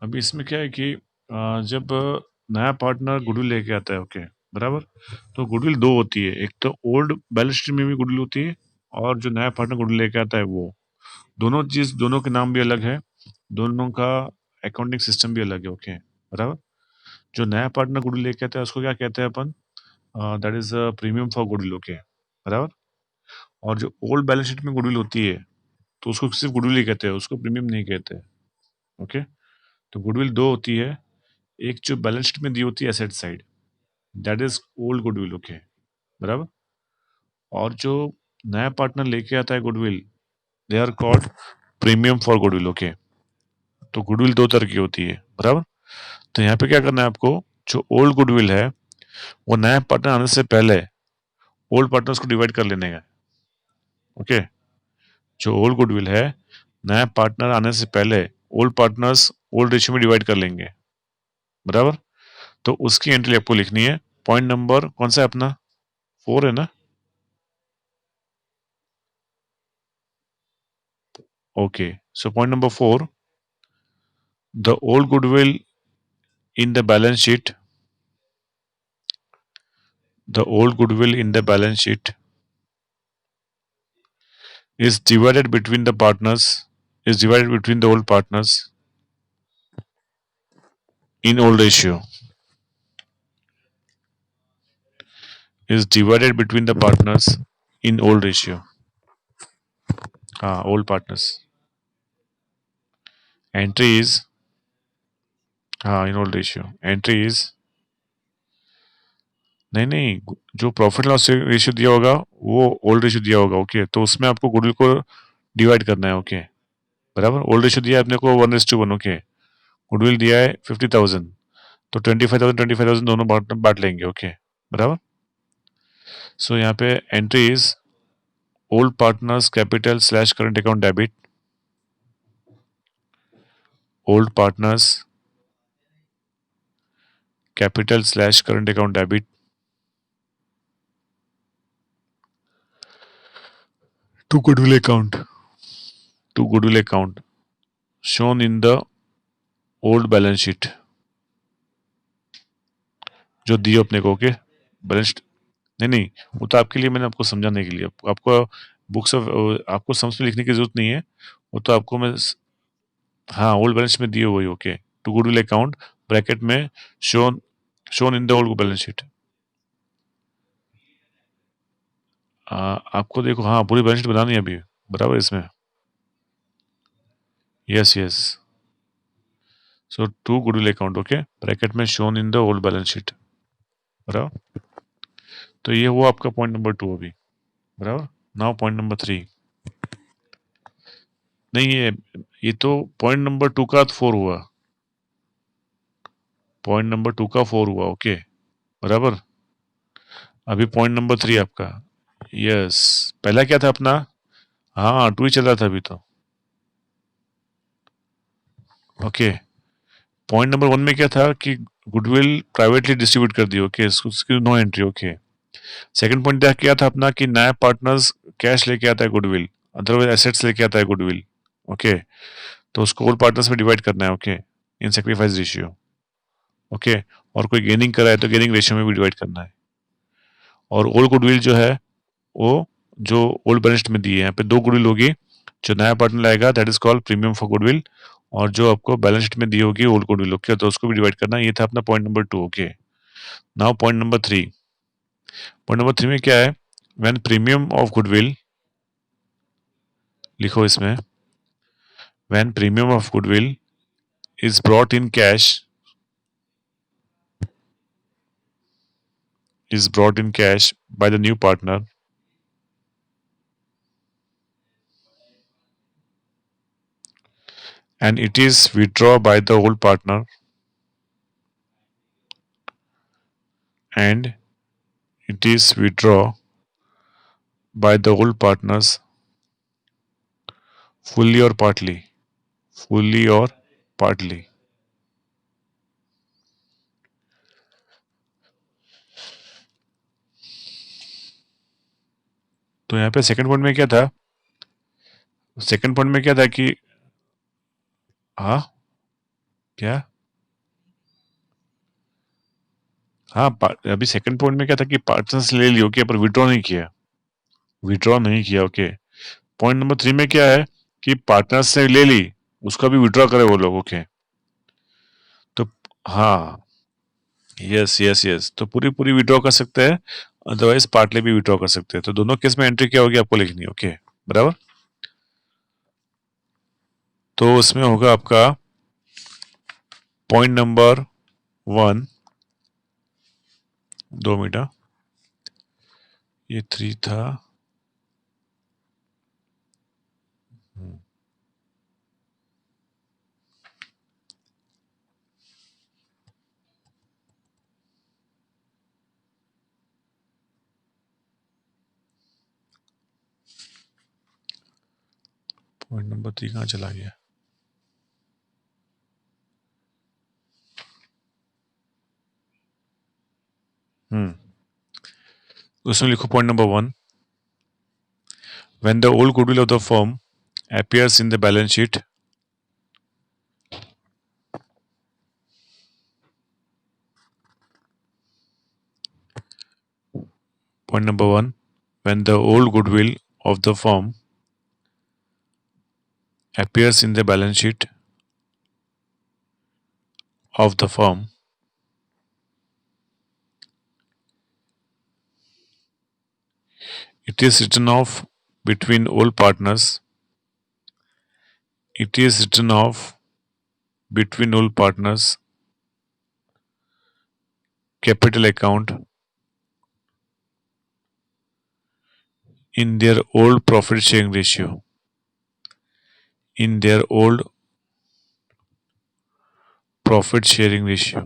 अभी इसमें क्या है कि जब नया पार्टनर गुडविल लेके आता है, ओके बराबर, तो गुडविल दो होती है, एक तो ओल्ड बैलेंस शीट में भी गुडविल होती है और जो नया पार्टनर गुडविल लेके आता है वो, दोनों चीज, दोनों के नाम भी अलग है, दोनों का अकाउंटिंग सिस्टम भी अलग है, ओके बराबर। जो नया पार्टनर गुडविल लेके आता है उसको क्या कहते हैं अपन, that is premium for goodwill, okay बराबर। और जो ओल्ड बैलेंस शीट में गुडविल होती है तो उसको सिर्फ गुडविल ही कहते हैं, उसको प्रीमियम नहीं कहते, ओके। तो गुडविल दो होती है, एक जो बैलेंस शीट में दी होती है asset side, that is old goodwill, okay बराबर। और जो नया पार्टनर लेके आता है goodwill, they are called premium for goodwill, okay. तो गुडविल दो तरह की होती है, बराबर। तो यहाँ पे क्या करना है आपको, जो ओल्ड गुडविल है वो नया पार्टनर आने से पहले ओल्ड पार्टनर्स को डिवाइड कर लेने का, ओके। जो ओल्ड गुडविल है नया पार्टनर आने से पहले ओल्ड पार्टनर्स ओल्ड रेशियो में डिवाइड कर लेंगे, बराबर। तो उसकी एंट्री आपको लिखनी है। पॉइंट नंबर कौन सा है अपना, 4 है ना, okay. So point number 4, the old goodwill in the balance sheet, the old goodwill in the balance sheet is divided between the partners, is divided between the old partners in old ratio, is divided between the partners in old ratio, old partners, entry is, in old ratio, entry is, नहीं नहीं, जो profit loss ratio दिया होगा वो old ratio दिया होगा, okay. तो उसमें आपको गुडविल को डिवाइड करना है, ओके बराबर। ओल्ड रेशियो दिया है अपने को 1:1, ओके। गुडविल दिया है 50,000, तो 25,000 दोनों बांट बांट लेंगे, ओके बराबर। सो यहाँ पे entry is old partners capital slash current account debit, old partners capital slash current account debit to goodwill account, to goodwill account shown in the old balance sheet, जो दिए अपने को, ओके बैलेंस। नहीं नहीं, वो तो आपके लिए, मैंने आपको समझाने के लिए, आपको बुक्स ऑफ, आपको सम्स में लिखने की जरूरत नहीं है, वो तो आपको मैं, हाँ ओल्ड बैलेंस में दिए हुए, okay. To goodwill account bracket में shown, shown in the old balance sheet. आपको देखो, हाँ पूरी बैलेंस शीट बनानी है अभी, बराबर इसमें, yes yes. So to goodwill account, okay bracket में shown in the old balance sheet, बराबर। तो ये हुआ आपका पॉइंट नंबर 2 अभी, बराबर। नाउ पॉइंट नंबर 3, नहीं ये तो पॉइंट नंबर 2 का 4 हुआ, पॉइंट नंबर 2 का 4 हुआ, ओके बराबर। अभी पॉइंट नंबर 3 आपका, यस। पहला क्या था अपना, हाँ 2 ही चल रहा था अभी तो, ओके। पॉइंट नंबर 1 में क्या था कि गुडविल प्राइवेटली डिस्ट्रीब्यूट कर दी, ओके, उसकी no entry, okay. Second point क्या था अपना कि नया पार्टनर्स कैश लेके आता है गुडविल, अदरवाइज एसेट्स लेके आता है गुडविल, ओके। तो उसको ओल्ड पार्टनर्स में डिवाइड करना है, okay, in sacrifice ratio, okay. और कोई गेनिंग करा है तो गेनिंग रेशियो में भी डिवाइड करना है। और ओल्ड गुडविल जो है वो, जो ओल्ड बैलेंस में दी है, यहाँ पे दो गुडविल होगी, जो नया पार्टनर लाएगा that is called premium for goodwill, और जो आपको बैलेंस शीट में दी होगी ओल्ड गुडविल, ओके, तो उसको भी डिवाइड करना है। ये था अपना point number 2, okay. Now point number 3, point number 3 में क्या है, व्हेन प्रीमियम ऑफ गुडविल, लिखो इसमें, when premium of goodwill is brought in cash, is brought in cash by the new partner, and it is withdrawn by the old partner, and it is withdrawn by the old partners fully or partly, fully or partly। तो यहाँ पे second point में क्या था, second point में क्या था कि, हाँ क्या? हाँ, अभी सेकंड पॉइंट में क्या था कि पार्टनर्स ले लियो, ओके, पर विड्रॉ नहीं किया। विड्रॉ नहीं किया, ओके। पॉइंट नंबर 3 में क्या है कि पार्टनर्स से ले ली, उसका भी विड्रॉ करे वो लोग, ओके। तो हाँ, यस यस यस, तो पूरी पूरी विड्रॉ कर सकते हैं, अदरवाइज पार्टली भी विड्रॉ कर सकते हैं। तो दोनों केस में एंट्री क्या होगी आपको लिखनी है, ओके, बराबर। तो उसमें होगा आपका पॉइंट नंबर 1, 2 मिनट, ये 3 था। पॉइंट नंबर 3 कहाँ चला गया? उसमें लिखो point number 1, when the old goodwill of the firm appears in the balance sheet, point number 1, when the old goodwill of the firm appears in the balance sheet of the firm, it is written off between all partners. It is written off between all partners capital account in their old profit sharing ratio. In their old profit sharing ratio.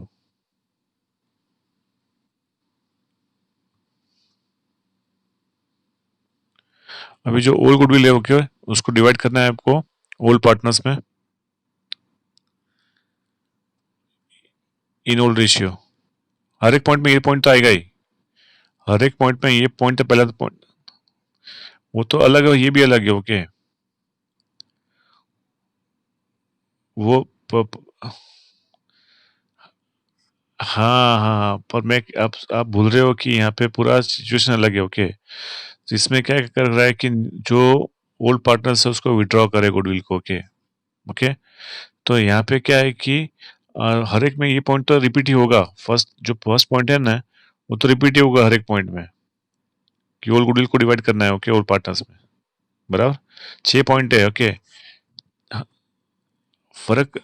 अभी जो old goodwill है, okay, उसको divide करना है आपको old partners में in old ratio. हर एक point में ये पॉइंट तो आएगा ही, हर एक पॉइंट में ये पॉइंट तो पहला तो पॉइंट वो तो अलग है, ये भी अलग है, ओके। वो प, प, हाँ हाँ हाँ, पर मैं आप भूल रहे हो कि यहाँ पे पूरा सिचुएशन अलग है, ओके। तो इसमें क्या कर रहा है कि जो ओल्ड पार्टनर्स है उसको विड्रॉ करे गुडविल को, ओके। ओके, तो यहाँ पे क्या है कि हर एक में ये पॉइंट तो रिपीट ही होगा। जो फर्स्ट पॉइंट है ना, वो तो रिपीट ही होगा हर एक पॉइंट में कि ओल्ड गुडविल को डिवाइड करना है, ओके, ओल्ड पार्टनर्स में, बराबर। 6 पॉइंट है, ओके। फर्क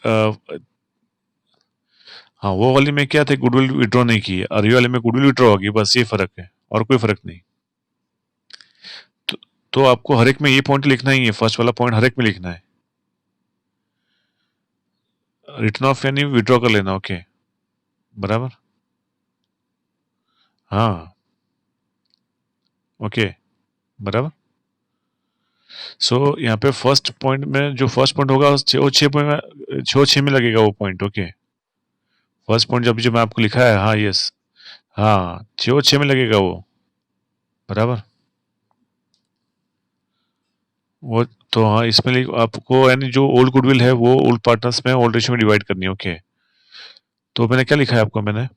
हाँ, वो वाली में क्या था, गुडविल विड्रॉ नहीं की है, और ये वाले में गुडविल विड्रॉ होगी, बस ये फर्क है, और कोई फर्क नहीं। तो, तो आपको हर एक में ये पॉइंट लिखना ही है, फर्स्ट वाला पॉइंट हर एक में लिखना है। रिटर्न ऑफ यानी विड्रॉ कर लेना, ओके, बराबर। हाँ, ओके, बराबर। सो यहाँ पे फर्स्ट पॉइंट में जो फर्स्ट पॉइंट होगा, वो 6 पॉइंट में, 6 लगेगा वो पॉइंट, ओके। फर्स्ट पॉइंट जब जो मैं आपको लिखा है, हाँ, यस, हाँ, 6 में लगेगा वो, बराबर। वो तो हाँ, इसमें आपको यानी जो ओल्ड गुडविल है वो ओल्ड पार्टनर्स में ओल्ड रेशियो में डिवाइड करनी है, ओके। तो मैंने क्या लिखा है आपको, मैंने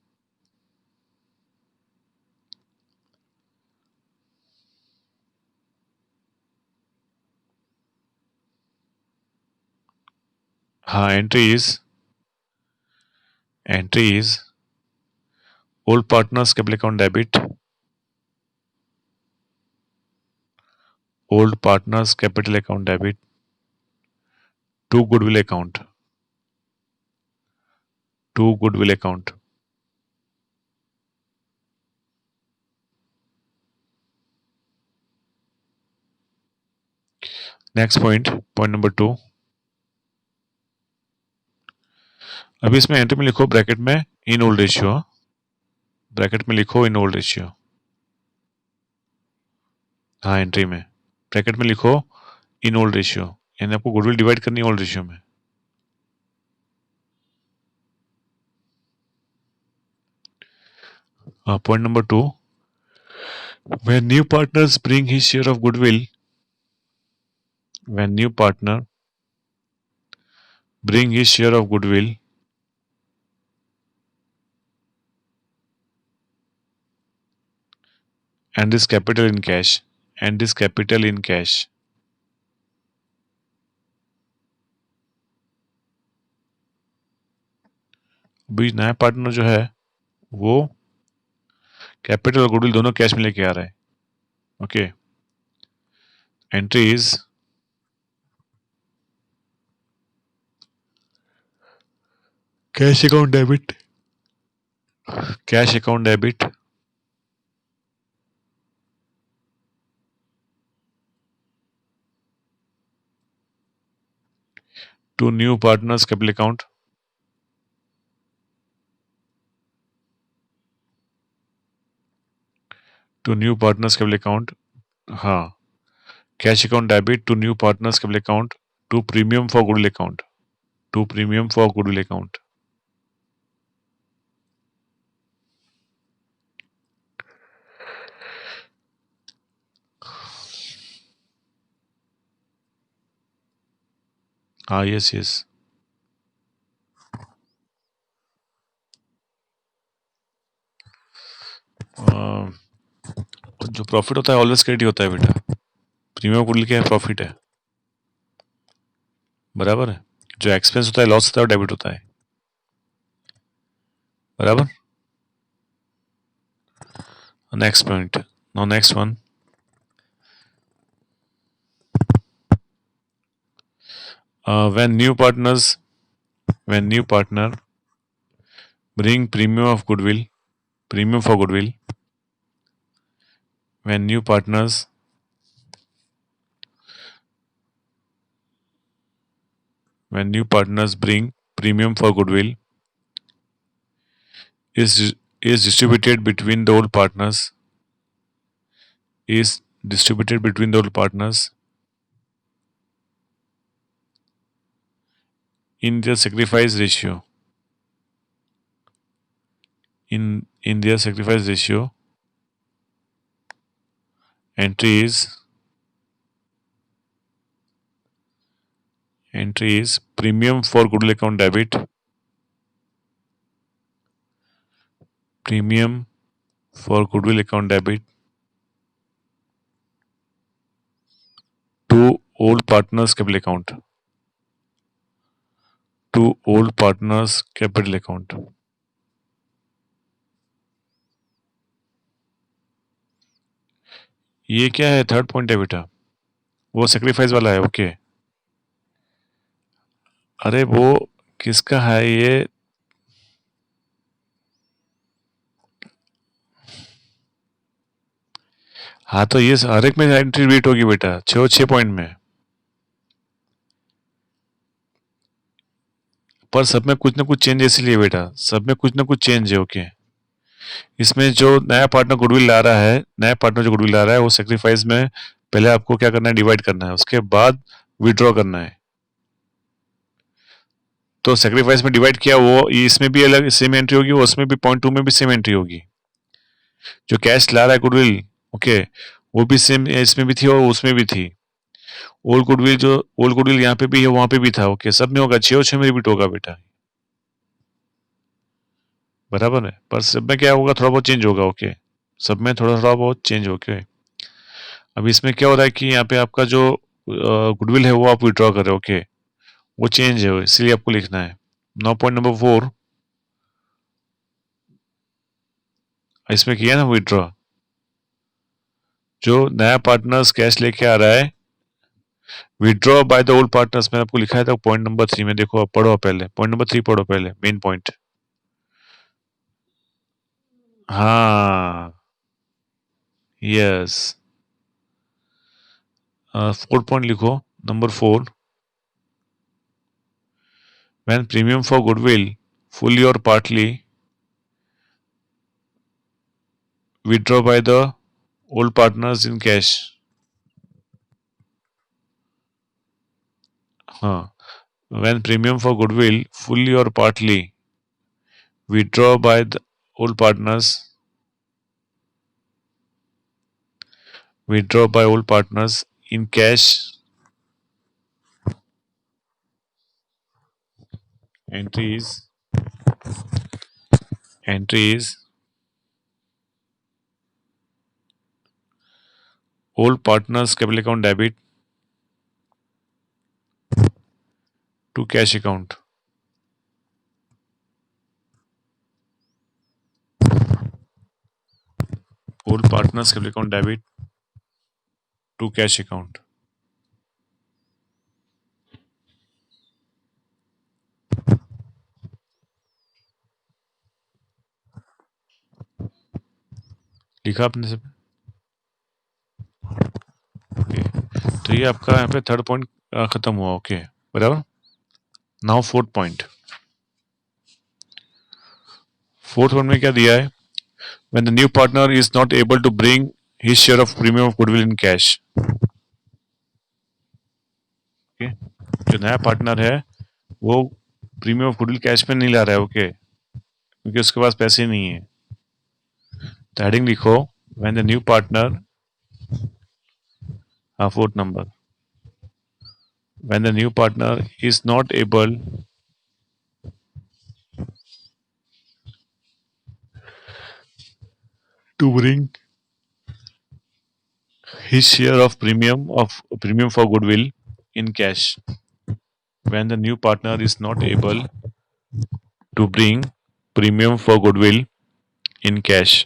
हाँ, entry is old partners capital account debit, old partners capital account debit to goodwill account, to goodwill account. Next point, point number 2, अभी इसमें एंट्री में लिखो ब्रैकेट में इन ओल्ड रेशियो, ब्रैकेट में लिखो इन ओल्ड रेशियो, हाँ, entry में bracket में लिखो इन ओल्ड रेशियो, यानी आपको गुडविल डिवाइड करनी है ओल्ड रेशियो में। Point number 2, when new partners bring his share of goodwill, when new partner bring his share of goodwill and this capital in cash, and this capital in cash. अभी नया partner जो है वो capital और goodwill दोनों cash में लेके आ रहा है. Okay. Entry is cash account debit, cash account debit to new partners capital account, to new partners capital account. हाँ, cash account debit to new partners capital account to premium for goodwill account, to premium for goodwill account. हाँ, yes yes. जो profit होता है always credit होता है बेटा. Premium goodwill क्या है? प्रॉफिट है. बराबर है. जो एक्सपेंस होता है लॉस होता है डेबिट होता है. बराबर. Next point. Now next one. When new partners, when new partner bring premium of goodwill, premium for goodwill, when new partners bring premium for goodwill is distributed between the old partners, is distributed between the old partners in their sacrifice ratio, in their sacrifice ratio. Entry is premium for goodwill account debit, premium for goodwill account debit to old partners capital account, to old partners capital account. ये क्या है? Third point है बेटा. वो sacrifice वाला है. Okay. अरे वो किसका है ये? हाँ, तो ये हर एक में एंट्री रीट होगी बेटा, 6 पॉइंट में. पर सब में कुछ ना कुछ चेंज इसलिए बेटा, सब में कुछ ना कुछ चेंज है. ओके. इसमें जो नया पार्टनर गुडविल ला रहा है, नया पार्टनर जो गुडविल ला रहा है वो सेक्रीफाइस में पहले आपको क्या करना है? डिवाइड करना है, उसके बाद विड्रॉ करना है. तो सेक्रीफाइस में डिवाइड किया वो इसमें भी अलग सेम एंट्री होगी, उसमें भी पॉइंट 2 में भी सेम एंट्री होगी. जो कैश ला रहा है गुडविल, ओके, वो भी सेम इसमें भी थी और उसमें भी थी. ओल्ड गुडविल यहाँ पे भी है, वहां पे भी था. ओके. सब में होगा, 6 और 6 में रिपीट होगा बेटा. बराबर है. पर सब में क्या होगा? थोड़ा बहुत चेंज होगा. ओके. सब में थोड़ा थोड़ा बहुत चेंज. ओके. अब इसमें क्या हो रहा है कि यहाँ पे आपका जो गुडविल है वो आप विड्रॉ कर रहे हो. ओके. वो चेंज है, इसलिए आपको लिखना है. Now point number 4. इसमें किया ना विड्रॉ. जो नया पार्टनर्स कैश लेके आ रहा है, withdraw by the old partners में आपको लिखा है था पॉइंट नंबर 3 में. देखो, आप पढ़ो पहले पॉइंट नंबर 3 पढ़ो पहले, मेन पॉइंट. हाँ, यस. 4 पॉइंट लिखो. Number 4. When premium for goodwill, fully or partly, withdraw by the old partners in cash. हाँ. When premium for goodwill, fully or partly, withdraw by the old partners, withdraw by old partners in cash. Entry is entry is old partners capital account debit to cash account. Old partners capital account debit to cash account. लिखा आपने सब? Okay, तो ये आपका यहाँ पे third point खत्म हुआ. ओके, बराबर. Now fourth point. Fourth point में क्या दिया है? When the new partner is not able to bring his share of premium of goodwill in cash. Okay, जो नया पार्टनर है वो प्रीमियम ऑफ गुडविल कैश में नहीं ला रहा है. ओके, क्योंकि उसके पास पैसे नहीं है. तो हेडिंग लिखो, when the new partner, हाँ fourth number, when the new partner is not able to bring his share of premium for goodwill in cash. When the new partner is not able to bring premium for goodwill in cash.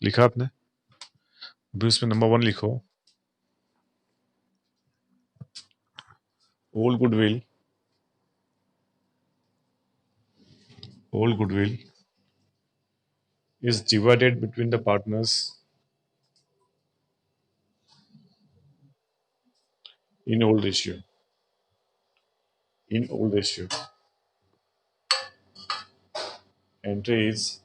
लिखा आपने? अभी उसमें number 1 लिखो, all goodwill is divided between the partners in old ratio. Entry is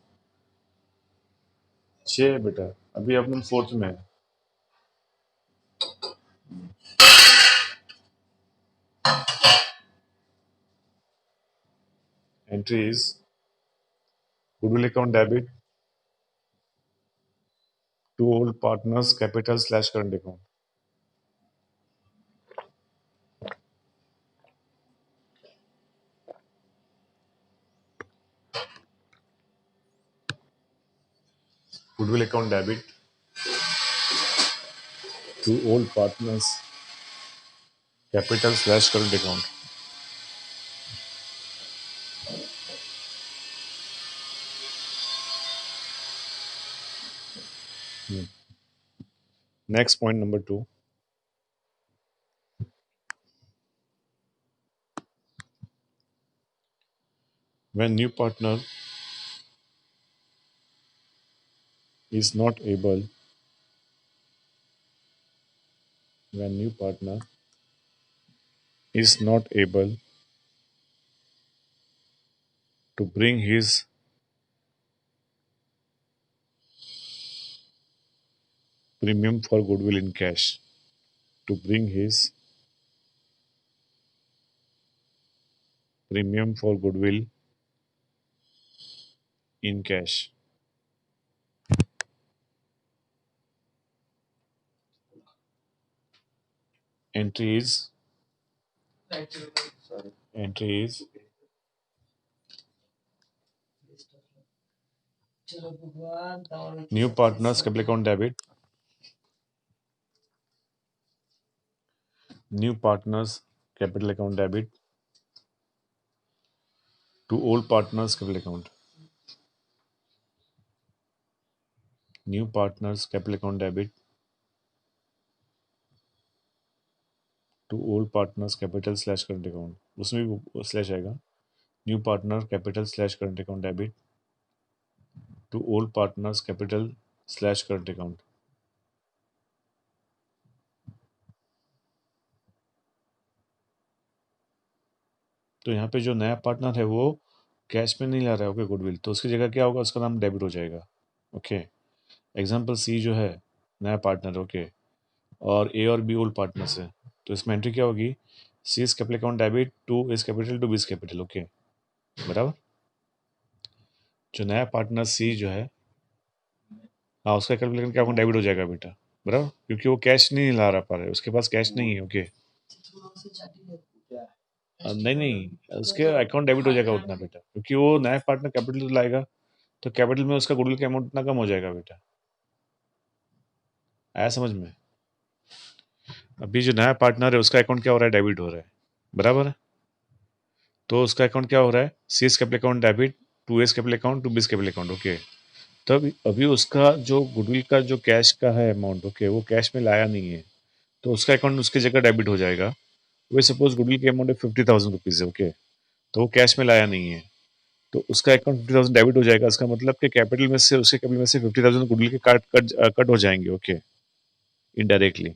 6 बेटा, अभी अपन fourth में है. Entry is goodwill account debit to old partners capital / current account. Goodwill account debit to old partners capital / current account. Next point number 2. When new partner is not able to bring his premium for goodwill in cash. To bring his premium for goodwill in cash. Entry is new partners capital account debit. New partners capital account debit to old partners capital account. New partners capital account debit to old partners capital / current account. उसमें भी slash आएगा. New partner capital / current account debit to old partners capital / current account. तो यहाँ पे जो नया partner है वो कैश में नहीं ला रहा है. ओके, गुडविल, तो उसकी जगह क्या होगा? उसका नाम डेबिट हो जाएगा. ओके, एग्जाम्पल सी जो है नया पार्टनर. ओके, और ए और बी ओल्ड पार्टनर्स है. तो इसमें एंट्री क्या होगी? C is capital account debit to is capital to B's capital. Okay, बराबर. जो नया पार्टनर सी जो है हाँ, उसका कैपिटल क्या अकाउंट डेबिट हो जाएगा बेटा, बराबर, क्योंकि वो कैश नहीं ला रहा पा रहा है, उसके पास कैश नहीं है। ओके, नहीं नहीं, उसके अकाउंट डेबिट हो जाएगा उतना बेटा, क्योंकि वो नया पार्टनर कैपिटल लाएगा, तो कैपिटल में उसका गुडविल का अमाउंट उतना कम हो जाएगा बेटा। आया समझ में? अभी जो नया पार्टनर है उसका अकाउंट क्या हो रहा है, डेबिट हो रहा है, बराबर है। तो उसका अकाउंट क्या हो रहा है, C's capital account debit to A's capital account to B's capital account. Okay, तब अभी उसका जो गुडविल का जो कैश का है अमाउंट, ओके, वो कैश में लाया नहीं है, तो उसका अकाउंट उसकी जगह डेबिट हो जाएगा। वे सपोज गुडविल की अमाउंट है 50,000 रुपीज है। ओके, तो वो कैश में लाया नहीं है, तो उसका अकाउंट 50,000 डेबिट हो जाएगा। इसका मतलब कि कैपिटल में से, उसके कैपिटल में से 50,000 गुडविल के काट कट कट हो जाएंगे। ओके, इनडायरेक्टली,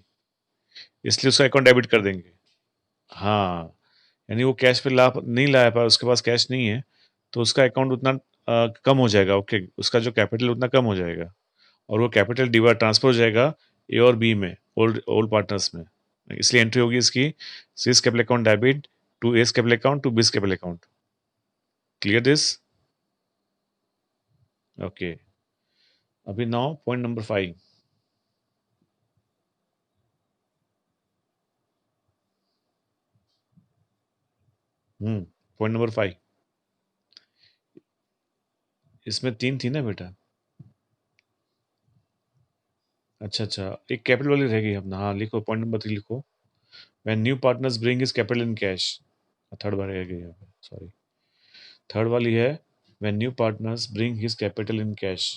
इसलिए उसका अकाउंट डेबिट कर देंगे। हाँ, यानी वो कैश पे ला नहीं लाया पाया, उसके पास कैश नहीं है, तो उसका अकाउंट उतना कम हो जाएगा। ओके, उसका जो कैपिटल उतना कम हो जाएगा, और वो कैपिटल डिवाइड ट्रांसफर हो जाएगा ए और बी में, ओल्ड ओल्ड पार्टनर्स में। इसलिए एंट्री होगी इसकी, C's capital account debit to A's capital account to B's capital account. Clear this? Okay, अभी now point number 5। Point number 5, इसमें 3 थी ना बेटा। अच्छा अच्छा, एक कैपिटल वाली रह गई अपना। हाँ, लिखो पॉइंट नंबर 3 लिखो, when new partners bring his capital in cash. Third बार रह गई यहाँ पे, सॉरी। थर्ड वाली है, when new partners bring his capital in cash.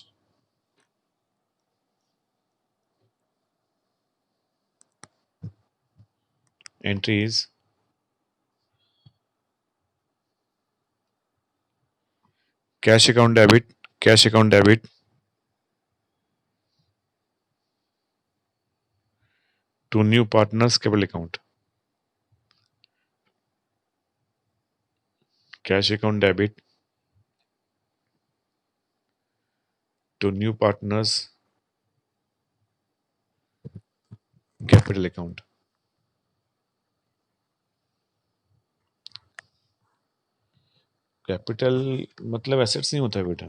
Entry is cash account debit, cash account debit to new partners capital account, cash account debit to new partners capital account. Capital मतलब assets नहीं होता है बेटा,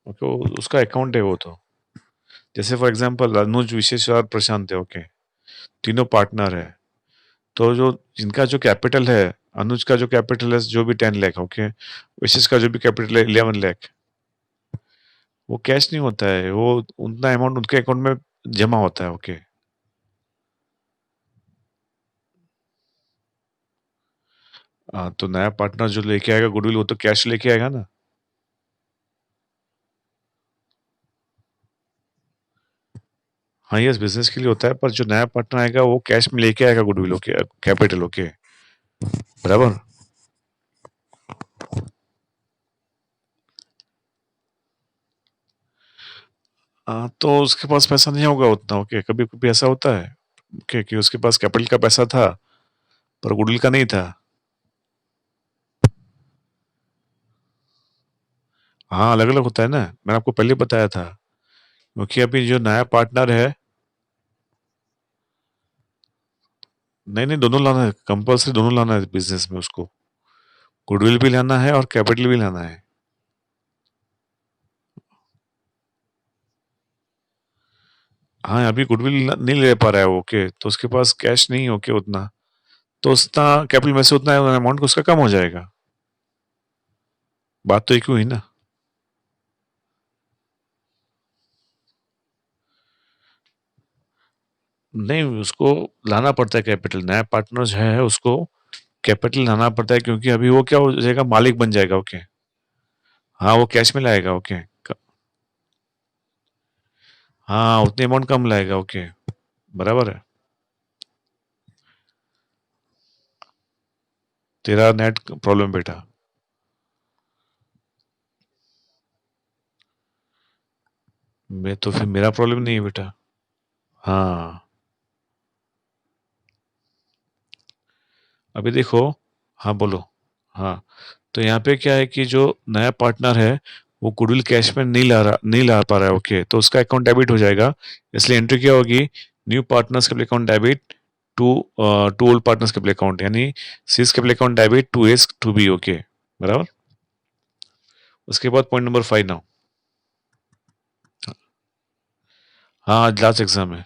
okay, उसका account है वो तो। जैसे फॉर एग्जांपल अनुज, विशेष और प्रशांत है। ओके, तीनों पार्टनर है, तो जो जिनका जो कैपिटल है, अनुज का जो कैपिटल है जो भी 10 लाख, ओके, विशेष का जो भी कैपिटल है 11 लाख, वो कैश नहीं होता है, वो उतना अमाउंट उनके अकाउंट में जमा होता है। ओके, हाँ, तो नया पार्टनर जो लेके आएगा गुडविल, वो तो कैश लेके आएगा ना। हाँ, यस, बिजनेस के लिए होता है, पर जो नया पार्टनर आएगा वो कैश में लेके आएगा गुडविल। Okay, capital. ओके, बराबर। हाँ, तो उसके पास पैसा नहीं होगा उतना। ओके, कभी कभी ऐसा होता है, ओके, कि उसके पास कैपिटल का पैसा था पर गुडविल का नहीं था। हाँ, अलग अलग होता है ना, मैंने आपको पहले बताया था, क्योंकि अभी जो नया पार्टनर है, नहीं नहीं, दोनों लाना है, कंपल्सरी दोनों लाना है बिजनेस में उसको, गुडविल भी लाना है और कैपिटल भी लाना है। हाँ, अभी गुडविल नहीं ले पा रहा है वो। ओके, तो उसके पास कैश नहीं है। ओके, उतना, तो उतना कैपिटल में से उतना अमाउंट उसका कम हो जाएगा। बात तो एक ही हुई ना। नहीं, उसको लाना पड़ता है कैपिटल, नया पार्टनर जो है उसको कैपिटल लाना पड़ता है, क्योंकि अभी वो क्या हो जाएगा, मालिक बन जाएगा। ओके, हाँ, वो कैश में लाएगा। ओके, हाँ, उतनी अमाउंट कम लाएगा। ओके, बराबर है। तेरा नेट प्रॉब्लम बेटा। मैं तो फिर मेरा प्रॉब्लम नहीं है बेटा। हाँ, अभी देखो। हाँ, बोलो। हाँ, तो यहाँ पे क्या है कि जो नया पार्टनर है वो गुडविल कैश में नहीं ला पा रहा है। ओके, तो उसका अकाउंट डेबिट हो जाएगा, इसलिए एंट्री क्या होगी, new partners capital account debit to to old partners capital account, यानी C's capital account debit to A's to B. Okay, बराबर। उसके बाद पॉइंट नंबर 5 नाउ। हाँ, आज लास्ट एग्जाम है।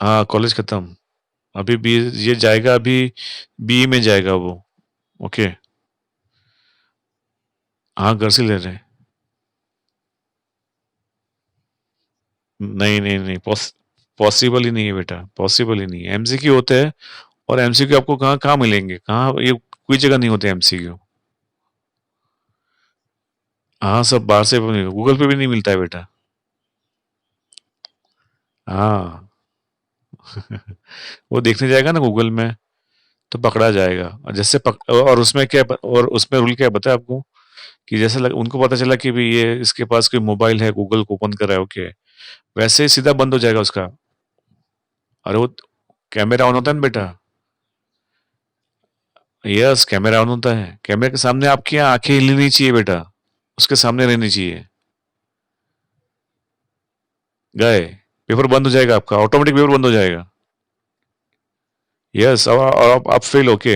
हाँ, कॉलेज खत्म। अभी बी ये जाएगा अभी, बीई में जाएगा वो। ओके। हाँ, घर से ले रहे हैं। नहीं नहीं नहीं, पॉसिबल ही नहीं है बेटा, पॉसिबल ही नहीं है। एमसीक्यू होते हैं, और एमसीक्यू आपको कहाँ कहाँ मिलेंगे, कहाँ, ये कोई जगह नहीं होते एमसीक्यू। हाँ, सब बाहर से गूगल पे भी नहीं मिलता है बेटा। हाँ। वो देखने जाएगा ना गूगल में, तो पकड़ा जाएगा। और और उसमें क्या, और उसमें रूल क्या पता है आपको? कि जैसे उनको पता चला कि भी ये इसके पास कोई मोबाइल है, गूगल को ओपन कर रहा है, ओके, वैसे ही सीधा बंद हो जाएगा उसका। अरे वो कैमरा ऑन होता है ना बेटा। यस, कैमरा ऑन होता है, कैमरे के सामने आपकी आंखें हिलनी नहीं चाहिए बेटा, उसके सामने रहनी चाहिए। गए, पेपर बंद हो जाएगा आपका, ऑटोमेटिक पेपर बंद हो जाएगा। यस, अब आप फेल ओके।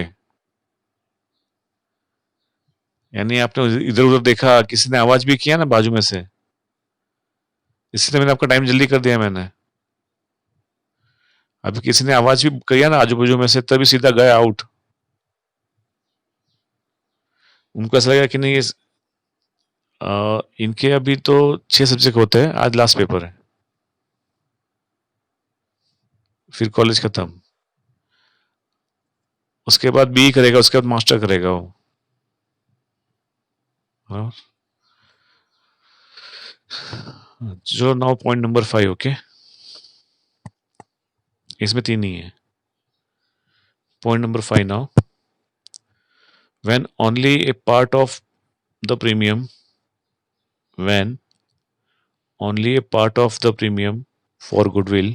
यानी आपने इधर उधर देखा, किसी ने आवाज भी किया ना बाजू में से, इसलिए मैंने आपका टाइम जल्दी कर दिया मैंने। अभी किसी ने आवाज भी किया ना आजू बाजू में से, तभी सीधा गया आउट। उनको ऐसा लगा कि नहीं, इनके अभी तो 6 सब्जेक्ट होते हैं, आज लास्ट पेपर है, फिर कॉलेज खत्म। उसके बाद बी करेगा, उसके बाद मास्टर करेगा वो। हाँ। जो नाउ पॉइंट नंबर 5, ओके। इसमें तीन ही है। Point number 5 now, when only a part of the premium when only a part of the premium for goodwill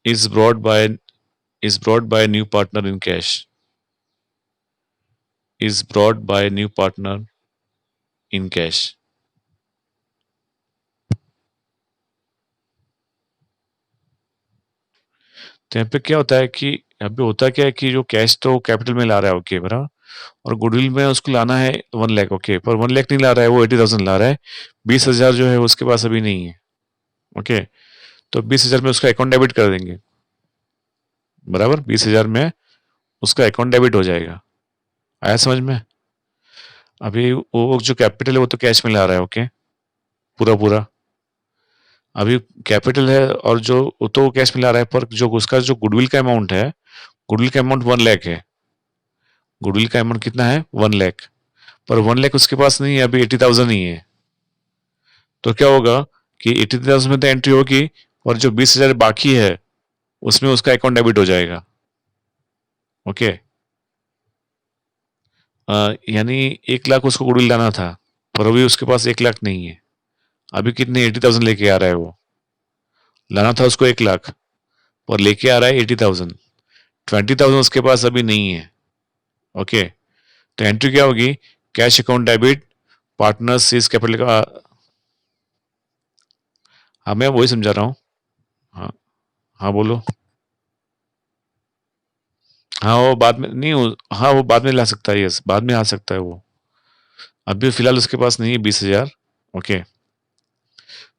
is brought by a new partner in cash is brought by a new partner in cash। तो यहाँ पे क्या होता है कि, यहाँ पे होता क्या है कि जो कैश तो कैपिटल में ला रहा है, ओके बरा, और गुडविल में उसको लाना है 1 लाख, ओके, पर 1 लाख नहीं ला रहा है, वो 80,000 ला रहा है। 20,000 जो है उसके पास अभी नहीं है, ओके। तो 20,000 में उसका अकाउंट डेबिट कर देंगे, बराबर, 20,000 में उसका अकाउंट डेबिट हो जाएगा। आया समझ में? अभी वो जो कैपिटल है वो तो कैश में ला रहा है, ओके, पूरा पूरा। अभी कैपिटल है, और जो वो तो कैश में ला रहा है, पर जो उसका जो गुडविल का अमाउंट है, गुडविल का अमाउंट 1 लाख है। गुडविल का अमाउंट कितना है? 1 लाख। पर 1 लाख उसके पास नहीं है, अभी 80,000 ही है। तो क्या होगा कि 80,000 में तो एंट्री होगी, और जो 20,000 बाकी है उसमें उसका अकाउंट डेबिट हो जाएगा, ओके। यानी 1 लाख उसको गुडविल लाना था, पर अभी उसके पास 1 लाख नहीं है। अभी कितने, 80,000 लेके आ रहा है वो। लाना था उसको 1 लाख, और लेके आ रहा है 80,000। 20,000 उसके पास अभी नहीं है, ओके। तो एंट्री क्या होगी? Cash account debit, partner seize capital का। हाँ, मैं वही समझा रहा हूँ। हाँ। हाँ, बोलो। हाँ, वो बाद में नहीं हाँ, वो बाद में ला सकता है, यस, बाद में आ सकता है वो। अभी फिलहाल उसके पास नहीं है 20,000, ओके।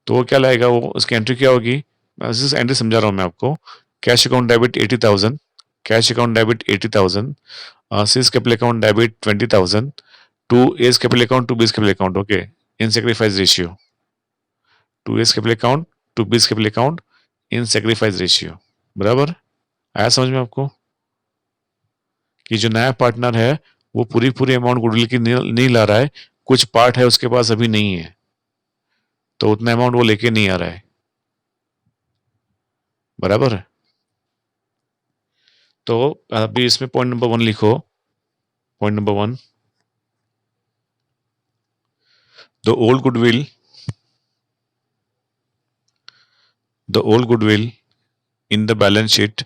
तो वो क्या लाएगा, वो उसकी एंट्री क्या होगी? एंट्री समझा रहा हूँ मैं आपको। Cash account debit 80,000, cash account debit 80,000, C's capital account debit 20,000, to A's capital account to B's capital account, okay, in sacrifice ratio, to A's capital account to B's capital account in sacrifice ratio, बराबर। आया समझ में आपको? कि जो नया partner है वो पूरी पूरी अमाउंट गुडविल की नहीं ला रहा है, कुछ पार्ट है उसके पास अभी नहीं है, तो उतना अमाउंट वो लेके नहीं आ रहा है, बराबर है। तो अभी इसमें पॉइंट नंबर 1 लिखो। Point number 1, the old goodwill, the old goodwill in the balance sheet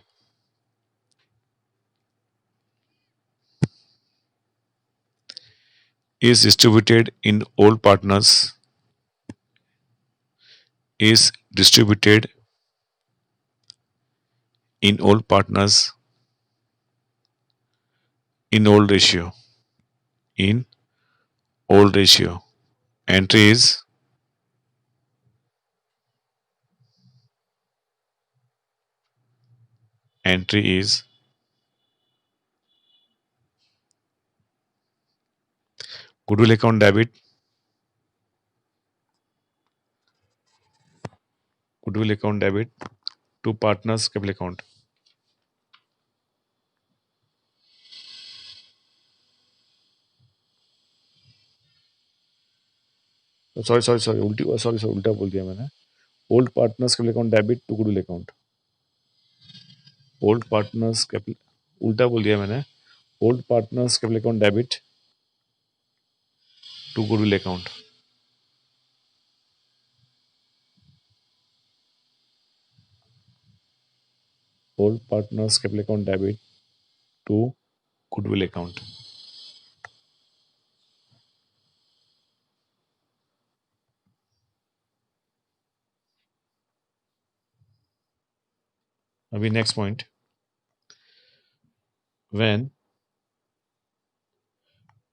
is distributed in all partners, is distributed in all partners in all ratio, in old ratio. Entry is entry is goodwill account debit, goodwill account debit to partners capital account. Sorry उल्टी sorry उल्टा बोल दिया मैंने. Old partners capital account debit to goodwill account. Old partners capital उल्टा बोल दिया मैंने. Old partners capital account debit to goodwill account. Old partners capital account debit to goodwill account. अभी next point. When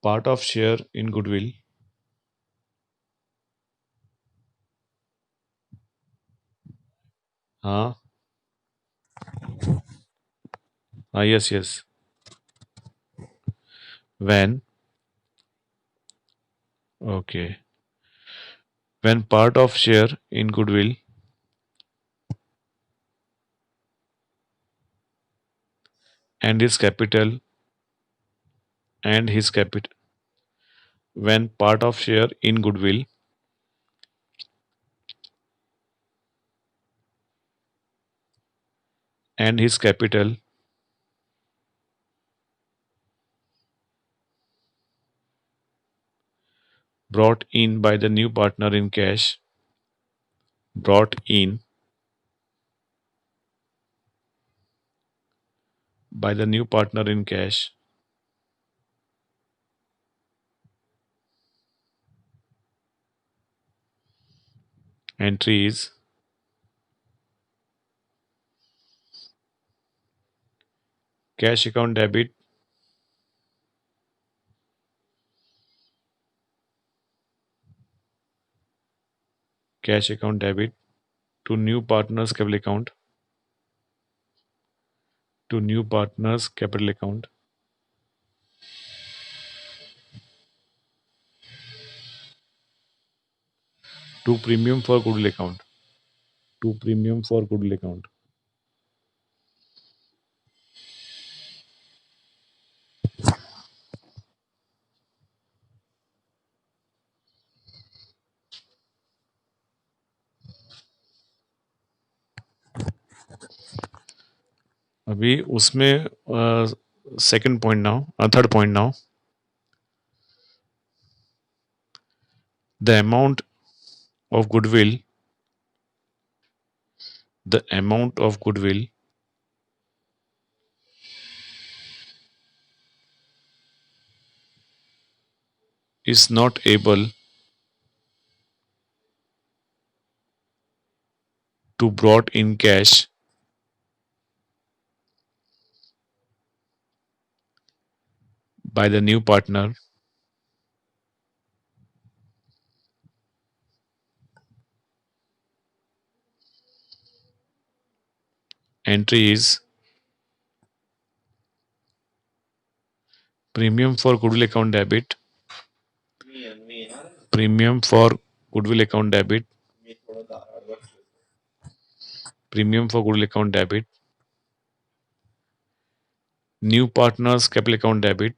part of share in goodwill हाँ हाँ yes yes. When okay, when part of share in goodwill and his capital and his capital when part of share in goodwill and his capital brought in by the new partner in cash brought in by the new partner in cash entry is cash account debit cash account debit to new partners capital account to new partners capital account to premium for goodwill account to premium for goodwill account. अभी उसमें second point now third point now the amount of goodwill the amount of goodwill is not able to brought in cash by the new partner entry is premium for goodwill account debit premium for goodwill account debit premium for goodwill account debit new partners capital account debit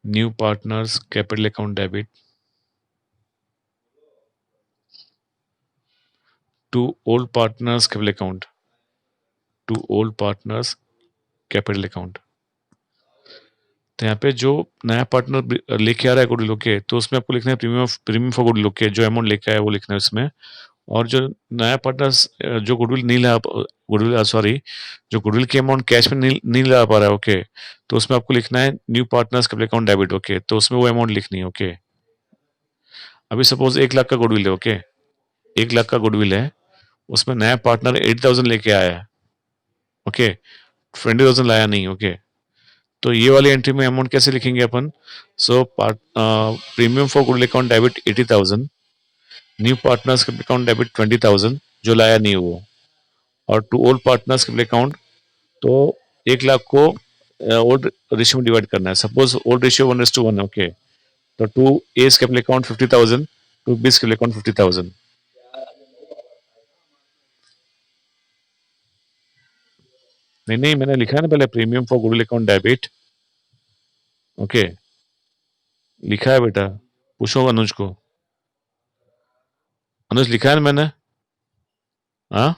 new partners capital account debit to old partners capital account to old partners capital account. तो यहाँ पे जो नया partner लेके आ रहा है goodwill okay तो उसमें आपको लिखना है प्रीमियम फॉर गुडविल ओके जो अमाउंट लेके आया है वो लिखना है उसमें. और जो नया पार्टनर जो गुडविल नहीं ला गुडविल सॉरी जो गुडविल की अमाउंट कैश में नहीं ला पा रहा है ओके तो उसमें आपको लिखना है new partners capital account debit okay तो उसमें वो अमाउंट लिखनी है ओके. अभी सपोज 1 लाख का गुडविल है ओके 1 लाख का गुडविल है उसमें नया पार्टनर 80,000 लेके आया है ओके 20,000 लाया नहीं ओके तो ये वाली एंट्री में अमाउंट कैसे लिखेंगे अपन? So premium for goodwill account debit 80,000, new partners account debit 20,000 जो लाया नहीं वो, और टू ओल्ड पार्टनर्स अकाउंट, तो 1 लाख को ओल्ड रेशियो में डिवाइड करना है। सपोज ओल्ड रेशियो 1:1 है, ओके, तो to A's capital account 50,000, to B's capital account 50,000। नहीं नहीं, मैंने लिखा है ना पहले, premium for goodwill account debit, okay, लिखा है बेटा, पूछो अनुज को। अनुज लिखा है ना मैंने? हाँ,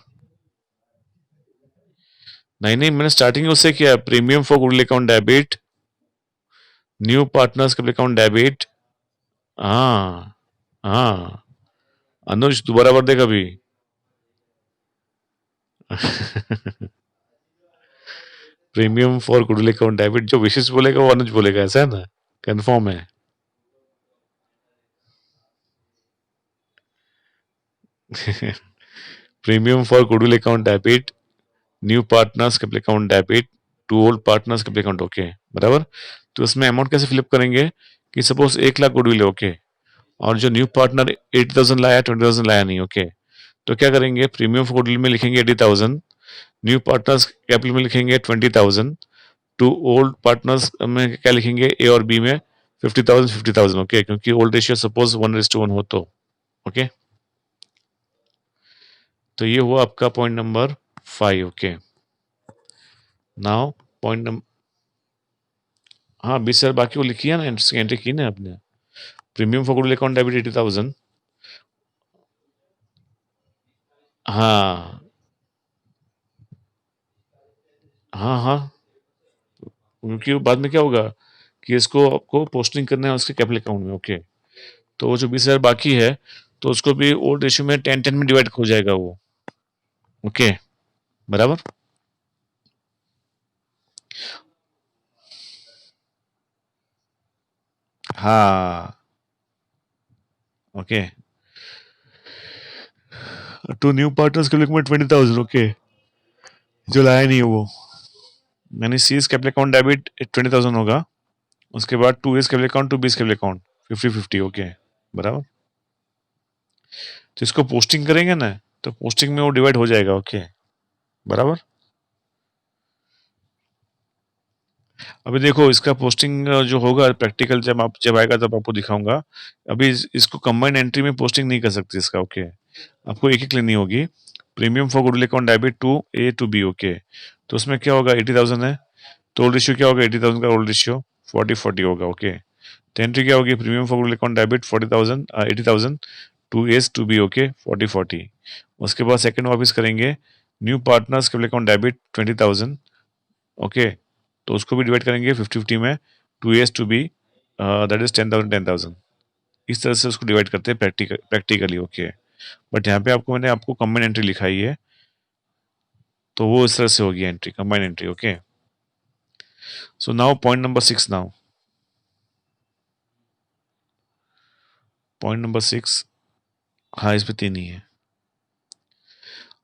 नहीं नहीं, मैंने स्टार्टिंग उससे किया, premium for goodwill account debit, new partners capital account debit. हाँ हाँ, अनुज दोबारा पढ़ दे कभी। Premium for goodwill account debit, जो विशेष बोलेगा वो अनुज बोलेगा, ऐसा है ना? कंफर्म है? Premium for goodwill account debit, new partners capital account debit, to old partners capital account, okay, बराबर। तो इसमें अमाउंट कैसे फिलअप करेंगे कि सपोज 1 लाख गुडविल है, ओके, और जो न्यू पार्टनर 80,000 लाया, 20,000 लाया नहीं, ओके, तो क्या करेंगे, प्रीमियम फॉर गुडविल में लिखेंगे 80,000, न्यू पार्टनर्स कैपिटल में लिखेंगे 20,000, टू ओल्ड पार्टनर्स में क्या लिखेंगे, ए और बी में 50,000 50,000, ओके, क्योंकि ओल्ड रेशियो सपोज 1:1 हो तो, ओके। तो ये हुआ आपका point number 5, okay. Now point number, हाँ 20,000 बाकी वो लिखी है ना, एंट्री की ना आपने, premium for goodwill account debit 80,000। हाँ हाँ हाँ, क्योंकि बाद में क्या होगा कि इसको आपको पोस्टिंग करना है उसके कैपिटल अकाउंट में, ओके। तो वो जो 20,000 बाकी है, तो उसको भी ओल्ड रेशियो में 10-10 में डिवाइड हो जाएगा वो, ओके, बराबर। हाँ, ओके, टू न्यू पार्टनर्स के लिए 20,000, ओके, जो लाया नहीं है वो, यानी सी इज कैपिटल अकाउंट डेबिट 20,000 होगा, उसके बाद to A's capital account, to B's capital account 50-50, okay, बराबर। तो इसको पोस्टिंग करेंगे ना, तो पोस्टिंग में वो डिवाइड हो जाएगा, ओके, बराबर। अभी देखो इसका पोस्टिंग जो होगा प्रैक्टिकल, जब आएगा तब आपको दिखाऊंगा। अभी इसको कंबाइंड एंट्री में पोस्टिंग नहीं कर सकते इसका, ओके, आपको एक एक लेनी होगी। Premium for goodwill account debit to A to B, okay, तो उसमें क्या होगा, 80,000 है, तो ओल्ड रेशियो क्या होगा, 80,000 का ओल्ड रेशियो 40-40 होगा, ओके। तो एंट्री क्या होगी, premium for goodwill account debit 40,000 80,000 to A's to B, okay, 40-40। उसके बाद सेकंड वापस करेंगे, new partners capital account debit 20,000, okay, तो उसको भी डिवाइड करेंगे 50-50 में, to A's to B, that is 10,000 10,000। इस तरह से उसको डिवाइड करते हैं प्रैक्टिकली, ओके। बट यहाँ पे मैंने आपको कंबाइन एंट्री लिखाई है, तो वो इस तरह से होगी entry, combine entry, okay. So now point number 6, now point number 6, हाँ इस पे 3 ही है।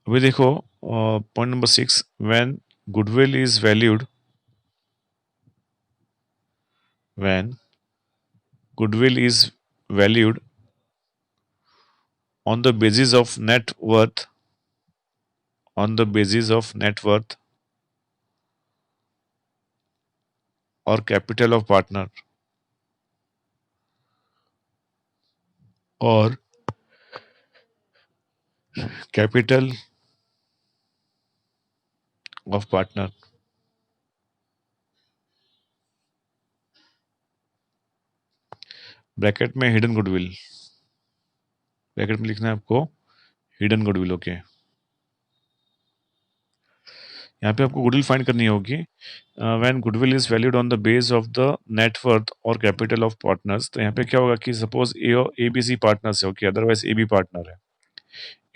अभी देखो point number 6, when goodwill is valued, when goodwill is valued on the basis of net worth, on the basis of net worth or capital of partner, or capital of partner, bracket में hidden goodwill, bracket में लिखना है आपको hidden goodwill, okay. यहाँ पे आपको goodwill find करनी होगी, when goodwill is valued on the base of the net worth और कैपिटल ऑफ पार्टनर्स। तो यहाँ पे क्या होगा कि suppose A B C partners है, okay, otherwise A B partner है,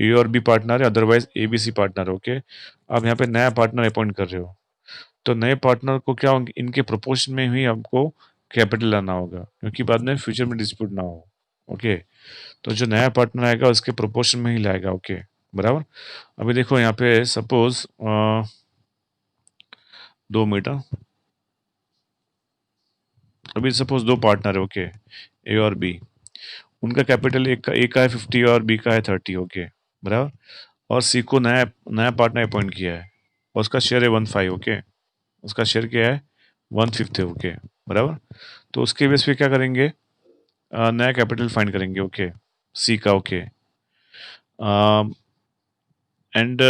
ए और बी पार्टनर है, otherwise A B C partner है, ओके। आप यहाँ पे नया पार्टनर अपॉइंट कर रहे हो, तो नए पार्टनर को क्या इनके प्रोपोर्शन में ही आपको कैपिटल लाना होगा, क्योंकि बाद में फ्यूचर में डिस्प्यूट ना हो, ओके। तो जो नया पार्टनर आएगा उसके प्रोपोर्शन में ही लाएगा, ओके, बराबर। अभी देखो यहाँ पे सपोज 2 मिनट, अभी सपोज दो पार्टनर है, ओके, ए और बी। उनका कैपिटल एक का है 50 और बी का है 30, ओके, बराबर। और सी को नया नया पार्टनर अपॉइंट किया है और उसका शेयर है 1/5, ओके। उसका शेयर क्या है 1/5 है, ओके, बराबर। तो उसके बेस पे क्या करेंगे, नया कैपिटल फाइंड करेंगे, ओके, सी का, okay. And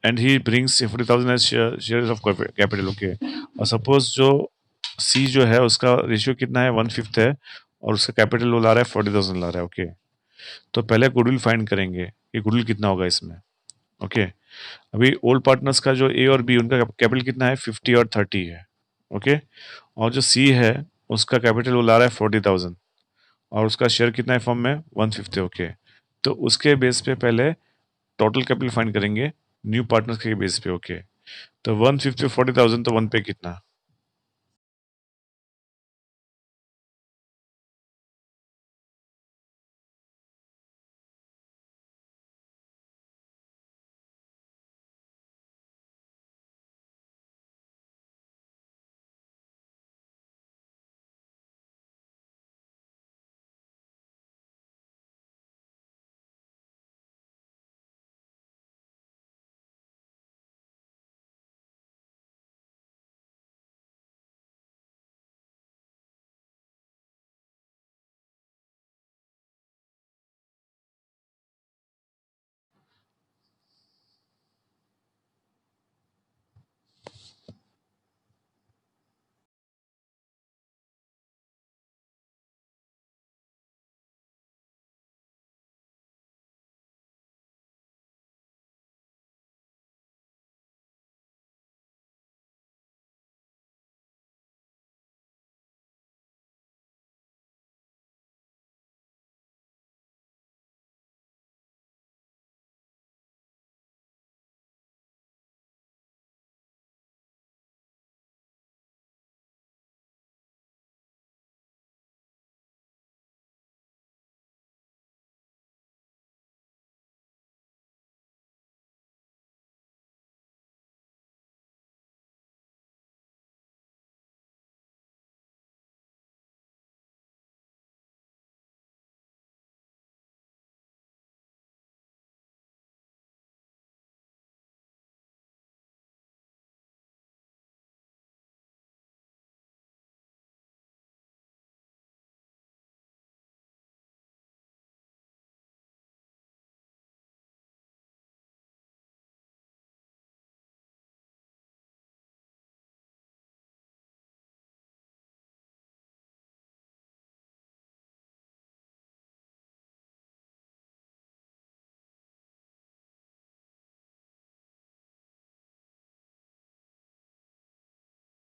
and he brings 40,000 as shares of capital, okay. और सपोज जो सी जो है उसका रेशियो कितना है 1/5 है और उसका कैपिटल वो ला रहा है 40,000 ला रहा है, ओके। तो पहले गुडविल फाइंड करेंगे कि गुडविल कितना होगा इसमें, ओके। अभी ओल्ड पार्टनर्स का जो ए और बी उनका कैपिटल कितना है 50 और 30 है, ओके। और जो सी है उसका कैपिटल वो ला रहा है 40,000 और उसका शेयर कितना है फॉर्म में 1/5 है, ओके। तो उसके बेस पे पहले टोटल कैपिटल फाइंड करेंगे न्यू पार्टनर्स के बेस पे, ओके। तो 1/5 पे 40,000 तो 1 पे कितना